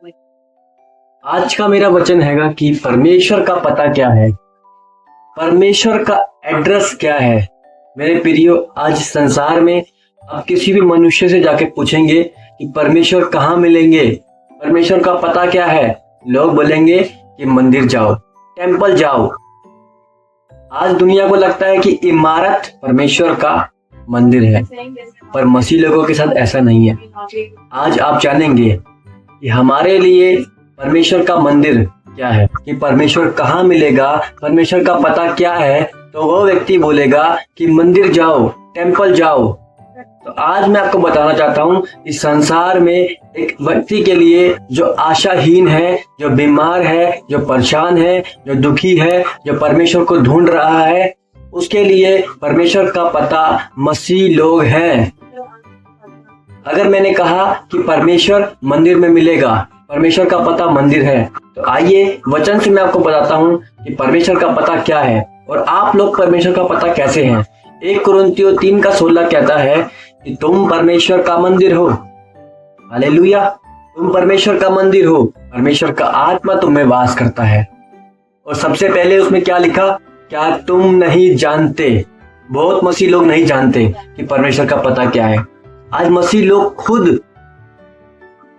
आज का मेरा वचन हैगा कि परमेश्वर का पता क्या है, परमेश्वर का एड्रेस क्या है। मेरे प्रियो, आज संसार में आप किसी भी मनुष्य से जाके पूछेंगे कि परमेश्वर कहाँ मिलेंगे, परमेश्वर का पता क्या है, लोग बोलेंगे कि मंदिर जाओ, टेंपल जाओ। आज दुनिया को लगता है कि इमारत परमेश्वर का मंदिर है, पर मसीह लोगों के साथ ऐसा नहीं है। आज आप जानेंगे कि हमारे लिए परमेश्वर का मंदिर क्या है, कि परमेश्वर कहाँ मिलेगा, परमेश्वर का पता क्या है। तो वो व्यक्ति बोलेगा कि मंदिर जाओ, टेंपल जाओ। तो आज मैं आपको बताना चाहता हूँ इस संसार में एक व्यक्ति के लिए जो आशाहीन है, जो बीमार है, जो परेशान है, जो दुखी है, जो परमेश्वर को ढूंढ रहा है, उसके लिए परमेश्वर का पता मसीह लोग हैं। अगर मैंने कहा कि परमेश्वर मंदिर में मिलेगा, परमेश्वर का पता मंदिर है, तो आइए वचन से मैं आपको बताता हूँ कि परमेश्वर का पता क्या है और आप लोग परमेश्वर का पता कैसे हैं। 1 कुरिन्थियों 3:16 कहता है कि तुम परमेश्वर का मंदिर हो। हालेलुया, तुम परमेश्वर का मंदिर हो, परमेश्वर का आत्मा तुम में वास करता है। और सबसे पहले उसमें क्या लिखा, क्या तुम नहीं जानते। बहुत मसीह लोग नहीं जानते कि परमेश्वर का पता क्या है। आज मसीह लोग खुद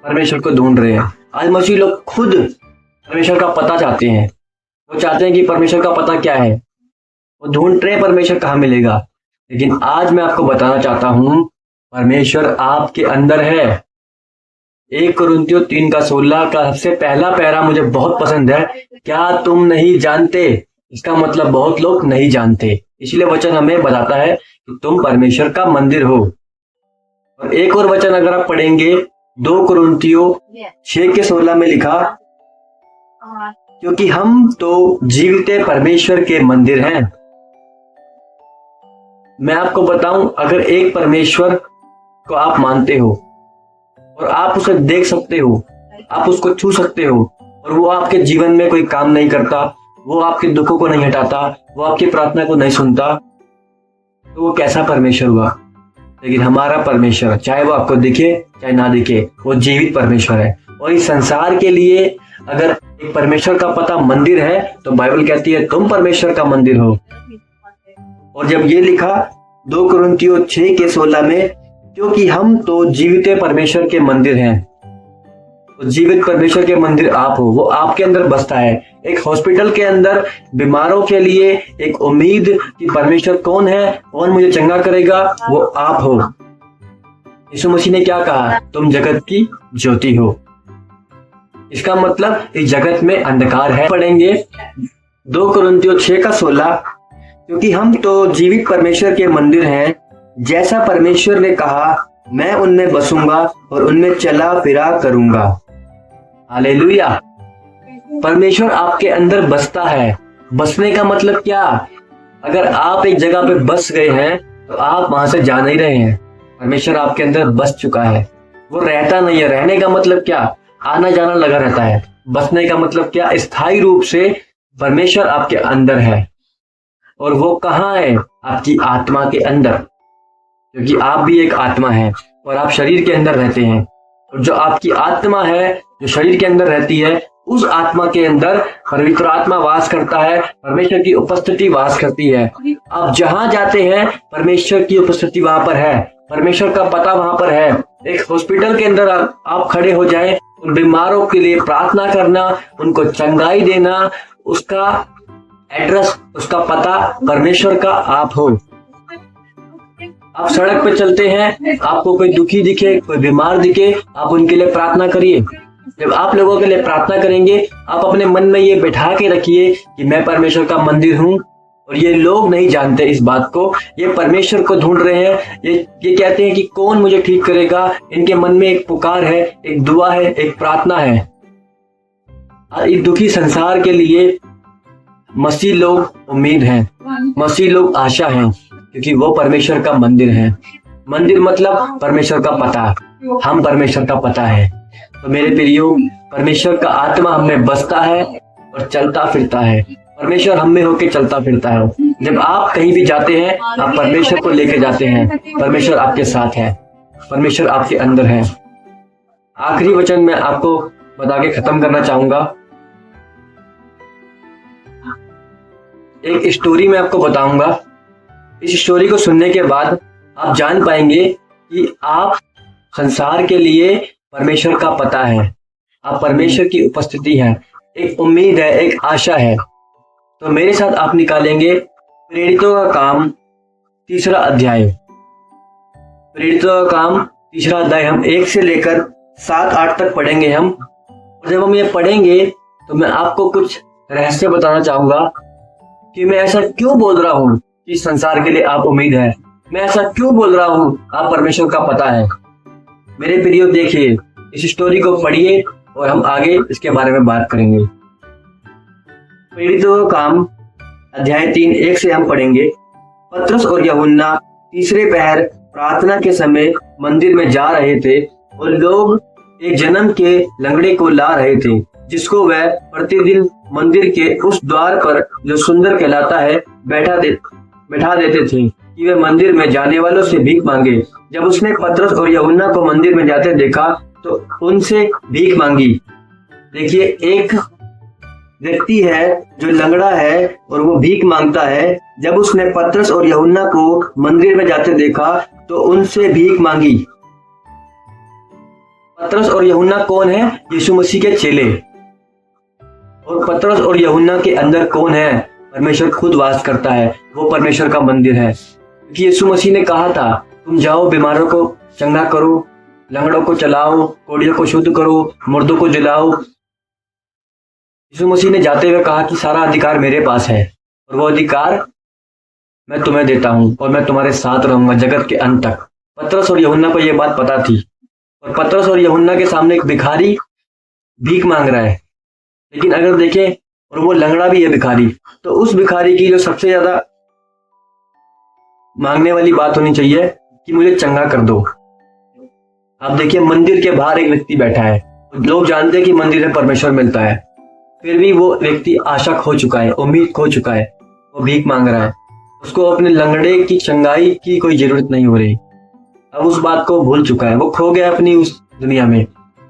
परमेश्वर को ढूंढ रहे हैं। आज मसीह लोग खुद परमेश्वर का पता चाहते हैं। वो चाहते हैं कि परमेश्वर का पता क्या है, वो ढूंढ रहे हैं परमेश्वर कहाँ मिलेगा। लेकिन आज मैं आपको बताना चाहता हूँ परमेश्वर आपके अंदर है। 1 कुरिन्थियों 3:16 का सबसे पहला पैरा मुझे बहुत पसंद है। क्या तुम नहीं जानते, इसका मतलब बहुत लोग नहीं जानते, इसलिए वचन हमें बताता है कि तुम परमेश्वर का मंदिर हो। और एक और वचन अगर आप पढ़ेंगे 2 कुरिन्थियों 6:16 में लिखा, क्योंकि हम तो जीवित परमेश्वर के मंदिर हैं। मैं आपको बताऊं, अगर एक परमेश्वर को आप मानते हो और आप उसे देख सकते हो, आप उसको छू सकते हो, और वो आपके जीवन में कोई काम नहीं करता, वो आपके दुखों को नहीं हटाता, वो आपकी प्रार्थना को नहीं सुनता, तो वो कैसा परमेश्वर हुआ। लेकिन हमारा परमेश्वर, चाहे वो आपको दिखे चाहे ना दिखे, वो जीवित परमेश्वर है। और इस संसार के लिए अगर एक परमेश्वर का पता मंदिर है, तो बाइबल कहती है तुम परमेश्वर का मंदिर हो। और जब ये लिखा 2 कुरिन्थियों 6:16 में, क्योंकि हम तो जीवित परमेश्वर के मंदिर हैं, तो जीवित परमेश्वर के मंदिर आप हो, वो आपके अंदर बसता है। एक हॉस्पिटल के अंदर बीमारों के लिए एक उम्मीद कि परमेश्वर कौन है, कौन मुझे चंगा करेगा, वो आप हो। यीशु मसीह ने क्या कहा, तुम जगत की ज्योति हो। इसका मतलब इस जगत में अंधकार है। पढ़ेंगे 2 कुरिन्थियों 6:16, क्योंकि हम तो जीवित परमेश्वर के मंदिर हैं, जैसा परमेश्वर ने कहा, मैं उनमें बसूंगा और उनमें चला फिरा करूंगा। हालेलुया, परमेश्वर आपके अंदर बसता है। बसने का मतलब क्या, अगर आप एक जगह पे बस गए हैं तो आप वहां से जा नहीं रहे हैं, परमेश्वर आपके अंदर बस चुका है। वो रहता नहीं है। रहने का मतलब क्या, आना जाना लगा रहता है। बसने का मतलब क्या, स्थायी रूप से परमेश्वर आपके अंदर है। और वो कहाँ है, आपकी आत्मा के अंदर, क्योंकि आप भी एक आत्मा है और आप शरीर के अंदर रहते हैं। और जो आपकी आत्मा है, जो शरीर के अंदर रहती है, उस आत्मा के अंदर पवित्र आत्मा वास करता है, परमेश्वर की उपस्थिति वास करती है। आप जहां जाते हैं परमेश्वर की उपस्थिति वहां पर है, परमेश्वर का पता वहां पर है। एक हॉस्पिटल के अंदर आप खड़े हो जाएं, उन बीमारों के लिए प्रार्थना करना, उनको चंगाई देना, उसका एड्रेस, उसका पता परमेश्वर का आप हो। आप सड़क पे चलते हैं, आपको कोई दुखी दिखे, कोई बीमार दिखे, आप उनके लिए प्रार्थना करिए। जब आप लोगों के लिए प्रार्थना करेंगे, आप अपने मन में ये बैठा के रखिए कि मैं परमेश्वर का मंदिर हूँ। और ये लोग नहीं जानते इस बात को, ये परमेश्वर को ढूंढ रहे हैं। ये कहते हैं कि कौन मुझे ठीक करेगा। इनके मन में एक पुकार है, एक दुआ है, एक प्रार्थना है। इस दुखी संसार के लिए मसीह लोग उम्मीद हैं, मसीह लोग आशा हैं, क्योंकि वो परमेश्वर का मंदिर है। मंदिर मतलब परमेश्वर का पता, हम परमेश्वर का पता है। तो मेरे प्रियो, परमेश्वर का आत्मा हमें बसता है और चलता फिरता है। परमेश्वर हम में होके चलता फिरता है। जब आप कहीं भी जाते हैं, आप परमेश्वर को लेके जाते हैं। परमेश्वर आपके साथ है, परमेश्वर आपके अंदर है। आखिरी वचन मैं आपको बता के खत्म करना चाहूंगा। एक स्टोरी मैं आपको बताऊंगा। इस स्टोरी को सुनने के बाद आप जान पाएंगे कि आप संसार के लिए परमेश्वर का पता है, आप परमेश्वर की उपस्थिति है, एक उम्मीद है, एक आशा है। तो मेरे साथ आप निकालेंगे प्रेरितों का काम 3रा अध्याय। प्रेरितों का काम 3रा अध्याय हम 1 से लेकर 7-8 तक पढ़ेंगे हम। और जब हम ये पढ़ेंगे तो मैं आपको कुछ रहस्य बताना चाहूंगा कि मैं ऐसा क्यों बोल रहा हूँ कि संसार के लिए आप उम्मीद है। मैं ऐसा क्यों बोल रहा हूँ आप परमेश्वर का पता है। मेरे प्रियो, देखिए, इस स्टोरी को पढ़िए और हम आगे इसके बारे में बात करेंगे। प्रेरितों का काम अध्याय 3 1 से हम पढ़ेंगे। पतरस और यूहन्ना तीसरे पहर प्रार्थना के समय मंदिर में जा रहे थे और लोग एक जन्म के लंगड़े को ला रहे थे, जिसको वह प्रतिदिन मंदिर के उस द्वार पर जो सुंदर कहलाता है बैठा देते थे कि वे मंदिर में जाने वालों से भीख मांगे। जब उसने पतरस और यूहन्ना को मंदिर में जाते देखा तो उनसे भीख मांगी। देखिए, एक व्यक्ति है जो लंगड़ा है और वो भीख मांगता है। जब उसने पतरस और यूहन्ना को मंदिर में जाते देखा तो उनसे भीख मांगी। पतरस और यूहन्ना कौन है? यीशु मसीह के चेले। और पतरस और यूहन्ना के अंदर कौन है? परमेश्वर खुद वास करता है, वो परमेश्वर का मंदिर है। क्योंकि यीशु मसीह ने कहा था, तुम जाओ, बीमारों को चंगा करो, लंगड़ों को चलाओ, कोढ़ियों को शुद्ध करो, मुर्दों को जिलाओ। यीशु मसीह ने जाते हुए कहा कि सारा अधिकार मेरे पास है और वो अधिकार मैं तुम्हें देता हूं और मैं तुम्हारे साथ रहूंगा जगत के अंत तक। पतरस और यूहन्ना को यह बात पता थी और पतरस और यूहन्ना के सामने एक भिखारी भीख मांग रहा है। लेकिन अगर देखें, और वो लंगड़ा भी है भिखारी, तो उस भिखारी की जो सबसे ज्यादा मांगने वाली बात होनी चाहिए कि मुझे चंगा कर दो। आप देखिए, मंदिर के बाहर एक व्यक्ति बैठा है, लोग जानते हैं कि मंदिर में परमेश्वर मिलता है, फिर भी वो व्यक्ति आशा खो चुका है, उम्मीद खो चुका है, वो भीख मांग रहा है। उसको अपने लंगड़े की चंगाई की कोई जरूरत नहीं हो रही। अब उस बात को भूल चुका है, वो खो गया अपनी उस दुनिया में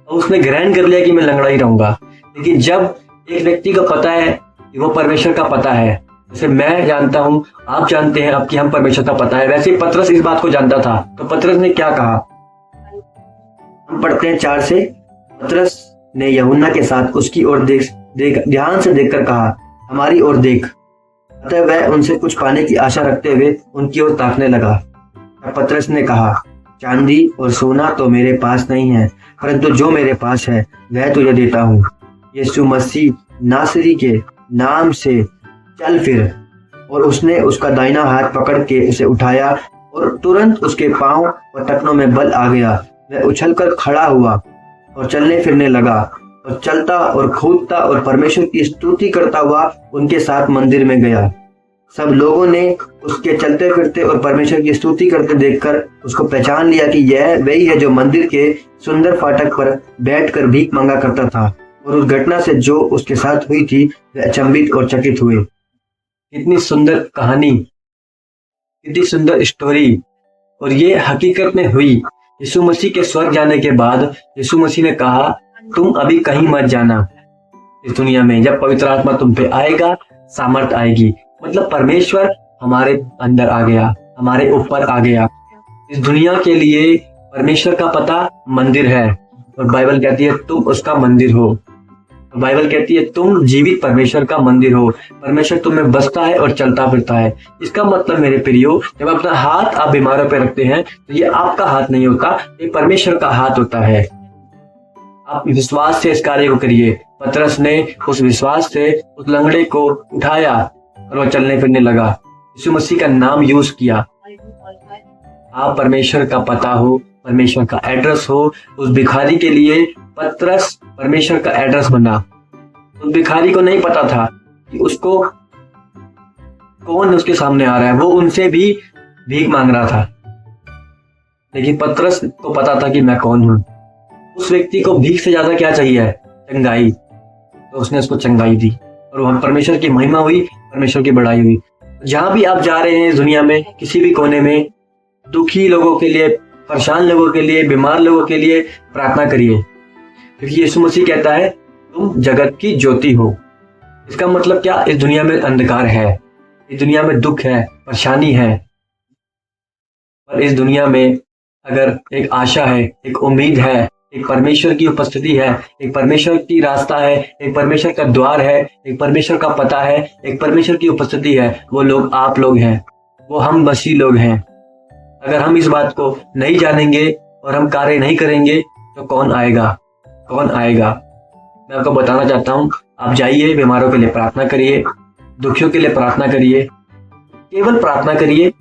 और उसने ग्रहण कर लिया कि मैं लंगड़ा ही रहूंगा। लेकिन जब एक व्यक्ति को पता है कि वो परमेश्वर का पता है, जैसे मैं जानता हूं, आप जानते हैं अब कि हम परमेश्वर का पता है, वैसे ही पतरस इस बात को जानता था। तो पतरस ने क्या कहा, हम पढ़ते हैं 4 से। पतरस ने यूहन्ना के साथ उसकी ओर ध्यान से देखकर कहा, हमारी ओर देख। अतः वह उनसे कुछ पाने की आशा रखते हुए उनकी ओर ताकने लगा। तब पतरस ने कहा, चांदी और सोना तो मेरे पास नहीं है, परंतु जो मेरे पास है वह तुझे देता हूँ। यीशु मसीह नासरी के नाम से चल फिर। और उसने उसका दाहिना हाथ पकड़ के उसे उठाया और तुरंत उसके पांव और टखनों में बल आ गया। वह उछलकर खड़ा हुआ और चलने फिरने लगा और चलता और कूदता और परमेश्वर की स्तुति करता हुआ उनके साथ मंदिर में गया। सब लोगों ने उसके चलते फिरते और परमेश्वर की स्तुति करते देखकर उसको पहचान लिया कि यह वही है जो मंदिर के सुंदर फाटक पर बैठकर भीख मांगा करता था। और उस घटना से जो उसके साथ हुई थी वे अचंभित और चकित हुए। कितनी सुंदर कहानी, कितनी सुंदर स्टोरी। और ये हकीकत में हुई। यीशु मसीह के स्वर्ग जाने के बाद यीशु मसीह ने कहा, तुम अभी कहीं मत जाना इस दुनिया में, जब पवित्र आत्मा तुम पे आएगा सामर्थ आएगी। मतलब परमेश्वर हमारे अंदर आ गया, हमारे ऊपर आ गया। इस दुनिया के लिए परमेश्वर का पता मंदिर है और बाइबल कहती है तुम उसका मंदिर हो। बाइबल कहती है तुम जीवित परमेश्वर का मंदिर हो। परमेश्वर तुम में बसता है और चलता फिरता है। इसका मतलब मेरे प्रियो, जब अपना हाथ आप बीमारों पे रखते हैं तो ये आपका हाथ नहीं होता, ये परमेश्वर का हाथ होता है। आप विश्वास से इस कार्य को करिए। पतरस ने उस विश्वास से उस लंगड़े को उठाया और वो चलने फिरने लगा। यीशु मसीह का नाम यूज किया। आप परमेश्वर का पता हो, परमेश्वर का एड्रेस हो। उस भिखारी के लिए पतरस परमेश्वर का एड्रेस बना। उस भिखारी को नहीं पता था कि उसको कौन उसके सामने आ रहा है, वो उनसे भी भीख मांग रहा था। लेकिन पतरस को पता था कि मैं कौन हूं। उस व्यक्ति को भीख से ज्यादा क्या चाहिए? चंगाई। तो उसने उसको चंगाई दी और वहां परमेश्वर की महिमा हुई, परमेश्वर की बड़ाई हुई। जहां भी आप जा रहे हैं दुनिया में, किसी भी कोने में, दुखी लोगों के लिए, परेशान लोगों के लिए, बीमार लोगों के लिए प्रार्थना करिए। क्योंकि यीशु मसीह कहता है तुम जगत की ज्योति हो। इसका मतलब क्या? इस दुनिया में अंधकार है, इस दुनिया में दुख है, परेशानी है, पर इस दुनिया में अगर एक आशा है, एक उम्मीद है, एक परमेश्वर की उपस्थिति है, एक परमेश्वर की रास्ता है, एक परमेश्वर का द्वार है, एक परमेश्वर का पता है, एक परमेश्वर की उपस्थिति है, वो लोग आप लोग हैं, वो हम मसीह लोग हैं। अगर हम इस बात को नहीं जानेंगे और हम कार्य नहीं करेंगे तो कौन आएगा? कौन आएगा? मैं आपको बताना चाहता हूँ, आप जाइए, बीमारों के लिए प्रार्थना करिए, दुखियों के लिए प्रार्थना करिए, केवल प्रार्थना करिए।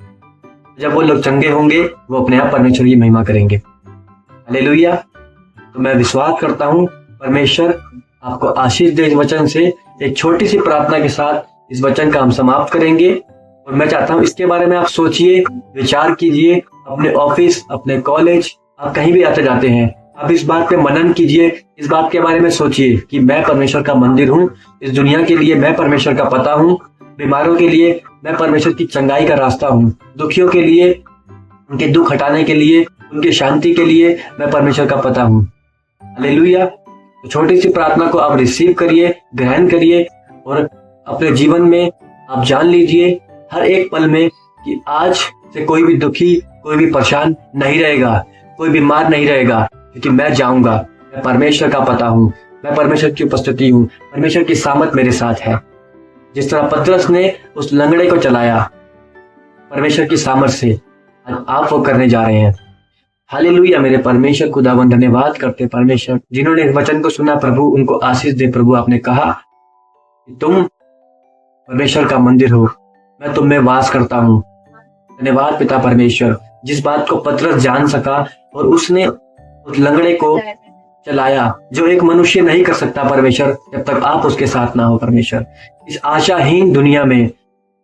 जब वो लोग चंगे होंगे वो अपने आप परमेश्वर की महिमा करेंगे। हालेलुया। तो मैं विश्वास करता हूँ परमेश्वर आपको आशीष दे। इस वचन से एक छोटी सी प्रार्थना के साथ इस वचन का हम समाप्त करेंगे। और मैं चाहता हूँ इसके बारे में आप सोचिए, विचार कीजिए, अपने ऑफिस, अपने कॉलेज, आप कहीं भी आते जाते हैं, आप इस बात पे मनन कीजिए, इस बात के बारे में सोचिए कि मैं परमेश्वर का मंदिर हूँ, इस दुनिया के लिए मैं परमेश्वर का पता हूँ, बीमारों के लिए मैं परमेश्वर की चंगाई का रास्ता हूँ, दुखियों के लिए, उनके दुख हटाने के लिए, उनकी शांति के लिए मैं परमेश्वर का पता हूँ। हालेलुया। तो छोटी सी प्रार्थना को आप रिसीव करिए, ग्रहण करिए और अपने जीवन में आप जान लीजिए हर एक पल में कि आज से कोई भी दुखी, कोई भी परेशान नहीं रहेगा, कोई बीमार नहीं रहेगा, क्योंकि मैं जाऊंगा, मैं परमेश्वर का पता हूँ, मैं परमेश्वर की उपस्थिति हूँ, परमेश्वर की सामर्थ मेरे साथ है। जिस तरह पतरस ने उस लंगड़े को चलाया परमेश्वर की सामर्थ से, आज आप वो करने जा रहे हैं। हालेलुया। मेरे परमेश्वर खुदावन धन्यवाद करते परमेश्वर, जिन्होंने इस वचन को सुना प्रभु उनको आशीष दे। प्रभु आपने कहा कि तुम परमेश्वर का मंदिर हो, मैं तुम में वास करता हूँ। धन्यवाद पिता परमेश्वर, जिस बात को पतरस जान सका और उसने उस लंगड़े को चलाया, जो एक मनुष्य नहीं कर सकता परमेश्वर जब तक आप उसके साथ ना हो। परमेश्वर इस आशाहीन दुनिया में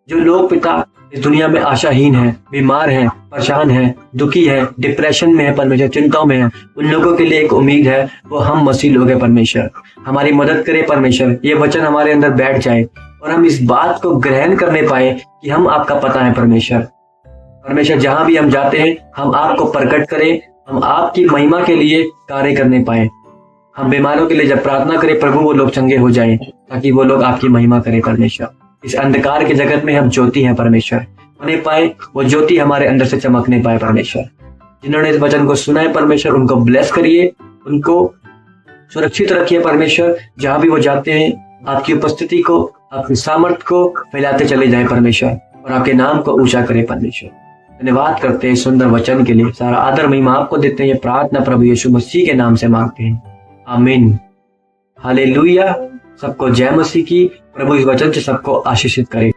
जो लोग पिता इस दुनिया में आशाहीन है, बीमार है, परेशान है, दुखी है, डिप्रेशन में है परमेश्वर, चिंताओं में है, उन लोगों के लिए एक उम्मीद है, वो हम मसीह लोग हैं। परमेश्वर हमारी मदद करे परमेश्वर, ये वचन हमारे अंदर बैठ जाए और हम इस बात को ग्रहण करने पाए कि हम आपका पता है परमेश्वर। परमेश्वर जहां भी हम जाते हैं हम आपको प्रकट करें, हम आपकी महिमा के लिए कार्य करने पाए। हम बीमारों के लिए जब प्रार्थना करें प्रभु वो लोग चंगे हो जाएं, ताकि वो लोग आपकी महिमा करें परमेश्वर। इस अंधकार के जगत में हम ज्योति हैं परमेश्वर, होने पाए वो ज्योति हमारे अंदर से चमकने पाए परमेश्वर। जिन्होंने इस वचन को सुना है परमेश्वर उनको ब्लेस करिए, उनको सुरक्षित रखिए परमेश्वर। जहां भी वो जाते हैं आपकी उपस्थिति को, आपकी सामर्थ को फैलाते चले जाए परमेश्वर, और आपके नाम को ऊंचा करे परमेश्वर। धन्यवाद करते हैं सुंदर वचन के लिए, सारा आदर महिमा आपको देते हैं। ये प्रार्थना प्रभु यीशु मसीह के नाम से मांगते हैं, आमीन। हालेलुया। सबको जय मसीह की। प्रभु इस वचन से सबको आशीषित करे।